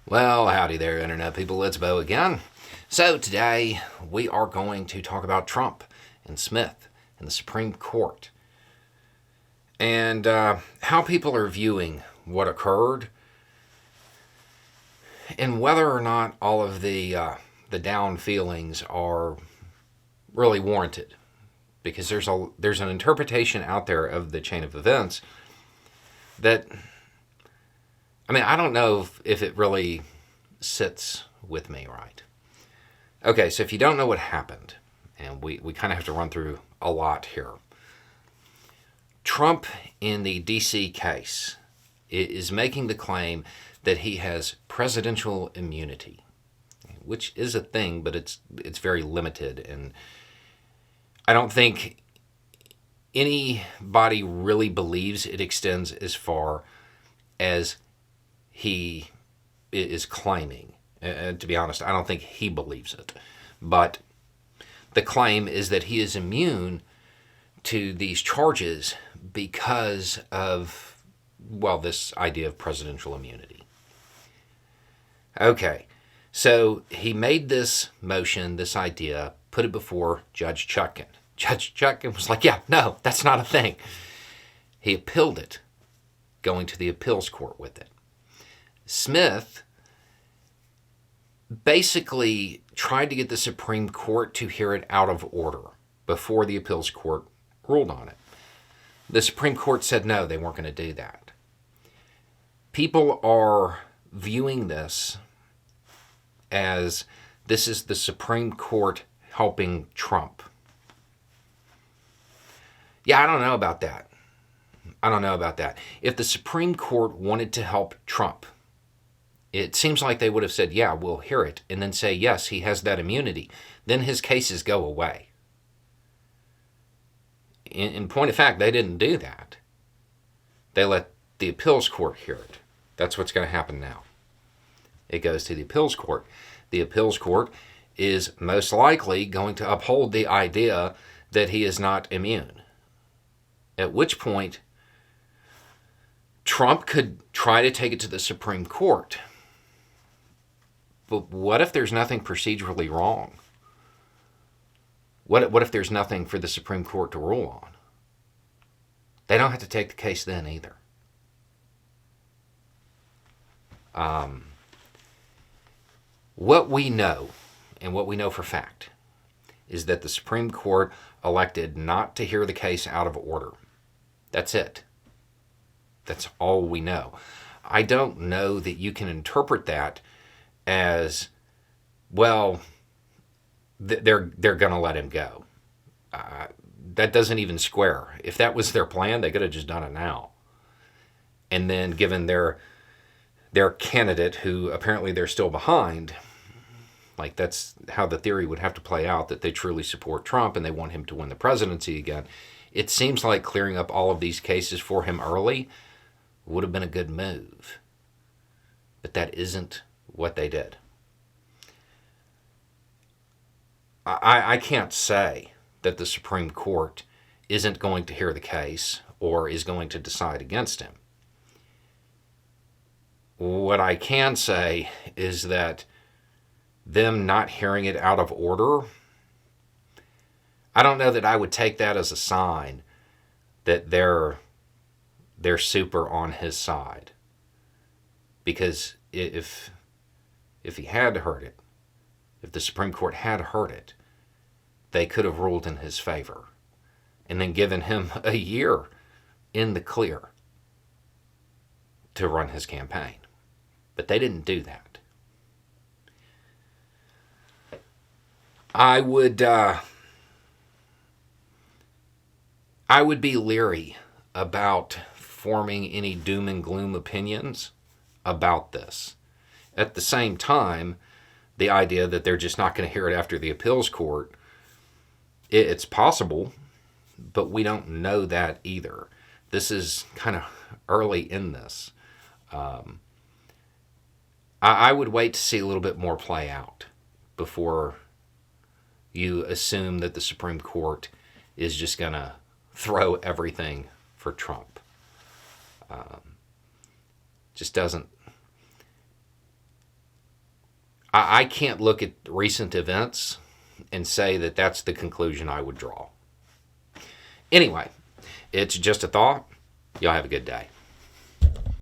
Well, howdy there, Internet people. It's Bo again. So, today we are going to talk about Trump and Smith and the Supreme Court and how people are viewing what occurred and whether or not all of the down feelings are really warranted. Because there's an interpretation out there of the chain of events that, I don't know if it really sits with me right. Okay, so if you don't know what happened, and we kind of have to run through a lot here. Trump, in the D.C. case, is making the claim that he has presidential immunity, which is a thing, but it's very limited, and I don't think anybody really believes it extends as far as he is claiming. To be honest, I don't think he believes it. But the claim is that he is immune to these charges because of, well, this idea of presidential immunity. Okay, so he made this motion, this idea, put it before Judge Chutkan. Judge Chutkan was like, yeah, no, that's not a thing. He appealed it, going to the appeals court with it. Smith basically tried to get the Supreme Court to hear it out of order before the appeals court ruled on it. The Supreme Court said no, they weren't going to do that. People are viewing this as this is the Supreme Court helping Trump. Yeah, I don't know about that. If the Supreme Court wanted to help Trump, it seems like they would have said, yeah, we'll hear it, and then say, yes, he has that immunity. Then his cases go away. In point of fact, they didn't do that. They let the appeals court hear it. That's what's going to happen now. It goes to the appeals court. The appeals court is most likely going to uphold the idea that he is not immune. At which point, Trump could try to take it to the Supreme Court. But what if there's nothing procedurally wrong? What if there's nothing for the Supreme Court to rule on? They don't have to take the case then either. What we know, and what we know for fact, is that the Supreme Court elected not to hear the case out of order. That's it. That's all we know. I don't know that you can interpret that as, well, they're going to let him go. That doesn't even square. If that was their plan, they could have just done it now. And then given their candidate, who apparently they're still behind, like that's how the theory would have to play out, that they truly support Trump and they want him to win the presidency again. It seems like clearing up all of these cases for him early would have been a good move. But that isn't what they did. I can't say that the Supreme Court isn't going to hear the case or is going to decide against him. What I can say is that them not hearing it out of order, I don't know that I would take that as a sign that they're super on his side. Because if he had heard it, if the Supreme Court had heard it, they could have ruled in his favor and then given him a year in the clear to run his campaign. But they didn't do that. I would be leery about forming any doom and gloom opinions about this. At the same time, the idea that they're just not going to hear it after the appeals court, it's possible, but we don't know that either. This is kind of early in this. I would wait to see a little bit more play out before you assume that the Supreme Court is just going to throw everything for Trump. Just doesn't I can't look at recent events and say that that's the conclusion I would draw. Anyway, it's just a thought. Y'all have a good day.